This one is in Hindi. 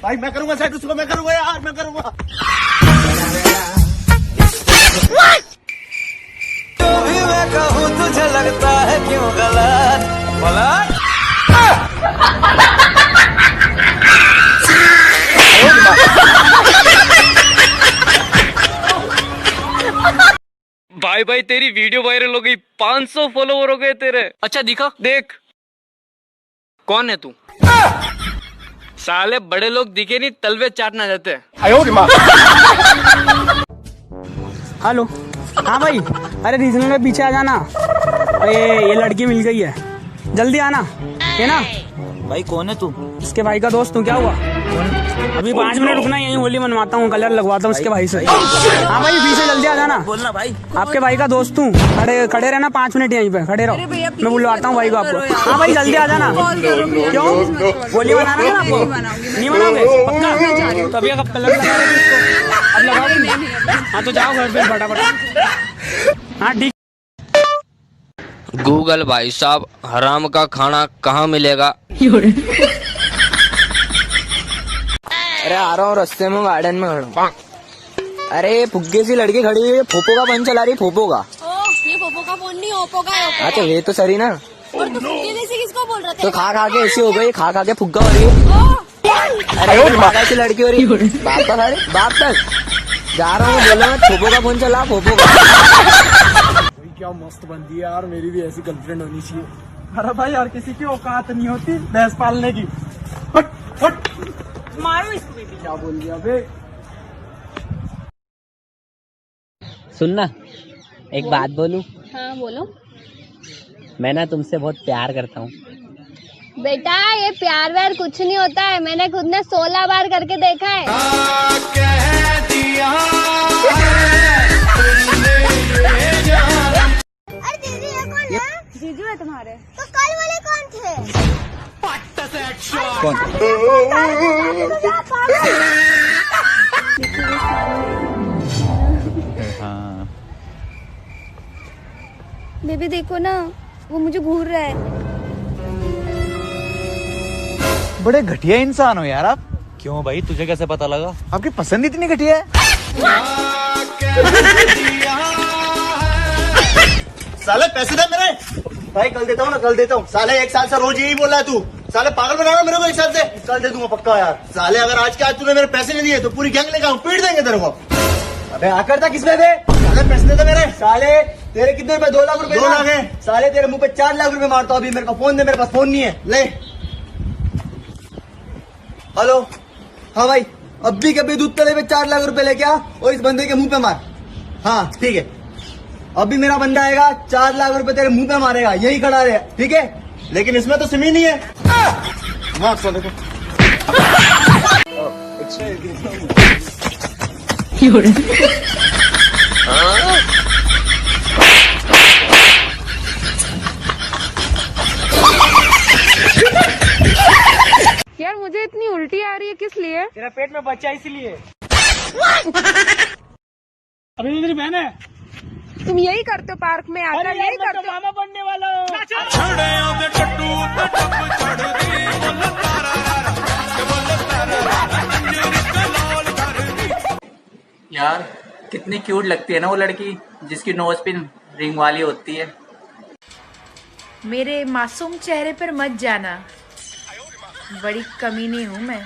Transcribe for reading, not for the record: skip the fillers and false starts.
भाई मैं करूंगा सेट उसको, मैं करूंगा यार, मैं करूंगा। तो भी मैं कहूँ तुझे लगता है क्यों गलत गलत। भाई भाई तेरी वीडियो वायरल हो गई, 500 फॉलोवर हो गए तेरे। अच्छा दिखा, देख कौन है तू। साले बड़े लोग दिखे नहीं, तलवे चाटना चाहते हैं। हेलो, हाँ भाई, अरे रीजनल में पीछे आ जाना। अरे ये लड़की मिल गई है, जल्दी आना है ना। भाई कौन है तू? इसके भाई का दोस्त हूँ। क्या हुआ? अभी 5 मिनट रुकना, यही होली मनवाता हूँ, कलर लगवाता हूँ इसके भाई से। हाँ भाई पीछे जल्दी आ जाना। बोलना भाई, आपके भाई का दोस्त हूँ, खड़े रहना 5 मिनट यहीं पे खड़े रहो, मैं बुलवाता हूँ भाई को आपको। हाँ भाई जल्दी आ जाना। क्यों होली मनाना है आपको? नहीं मनाओगे पक्का? तो अभी कब कलर लगा रहे इसको, अब लगाओगे? हाँ तो जाओ घर पे फटाफट। हाँ ठीक। गूगल भाई साहब, हराम का खाना कहाँ मिलेगा? अरे आ रहा हूँ, रास्ते में गार्डन में खड़ा हूँ। अरे फुग्गे सी लड़की खड़ी हुई है, फोपो का फोन चला रही। फोपो का? ये पोपो का फोन नहीं, ओप्पो का है। हाँ तो ये तो सही ना। और तू फुग्गे जैसे किसको बोल रहा था? तो खा के ऐसी हो गई, खा के फुग्गा हो रही है। अरे माता ऐसी लड़की हो रही है। बाप तक, अरे बाप तक जा रहा हूँ, बोला मैं फोपो का फोन चला। फोपो का क्या मस्त बनती है यार, मेरी भी ऐसी गर्लफ्रेंड होनी चाहिए। अरे भाई यार किसी की औकात नहीं होती भैंस पालने की। हट हट, मारो इसको। क्या बोल दिया बे? सुनना, एक बात बोलूं? हाँ बोलो। मैं ना तुमसे बहुत प्यार करता हूँ। बेटा ये प्यार व्यार कुछ नहीं होता है, मैंने खुद ने 16 बार करके देखा है। अरे जीजू ये कौन है? जीजू है तुम्हारे? तो कल वाले कौन थे? बेबी देखो ना, वो मुझे घूर रहा है। बड़े घटिया इंसान हो यार आप। क्यों भाई, तुझे कैसे पता लगा? आपकी पसंद इतनी घटिया है। साले पैसे दे मेरे। भाई कल देता हूँ ना, कल देता हूँ। साले 1 साल से रोज यही बोल रहा है तू। साले पागल बना रहा मेरे को 1 साल से। कल दे दूंगा पक्का यार। साले अगर आज के आज तूने मेरे पैसे नहीं दिए तो पूरी गैंग लेकर आऊँ, पीट देंगे तेरे को। अबे आकर था किसमें दे? साले पैसे दे दे मेरे। साले तेरे कितने रुपए? 2 लाख रुपए। 2 लाख है। साले तेरे मुंह पे 4 लाख रुपए मारता हूँ अभी। मेरे पास फोन दे, मेरे पास फोन नहीं है। ले। हेलो, हाँ भाई, अब भी कभी दूध तले पे 4 लाख रुपए लेके आ और इस बंदे के मुंह पे मार। हाँ ठीक है, अभी मेरा बंदा आएगा, 4 लाख रुपए तेरे मुंह पे मारेगा, यही खड़ा रहे, ठीक है? लेकिन इसमें तो सिमी नहीं है। देखो यार मुझे इतनी उल्टी आ रही है, किस लिए? तेरा पेट में बच्चा इसलिए। अभी मेरी बहन है। तुम यही करते हो पार्क में आकर, यही करते हो। मामा बनने वाला हूँ। यार कितनी क्यूट लगती है ना वो लड़की जिसकी नोज पिन रिंग वाली होती है। मेरे मासूम चेहरे पर मत जाना, बड़ी कमीनी हूँ मैं।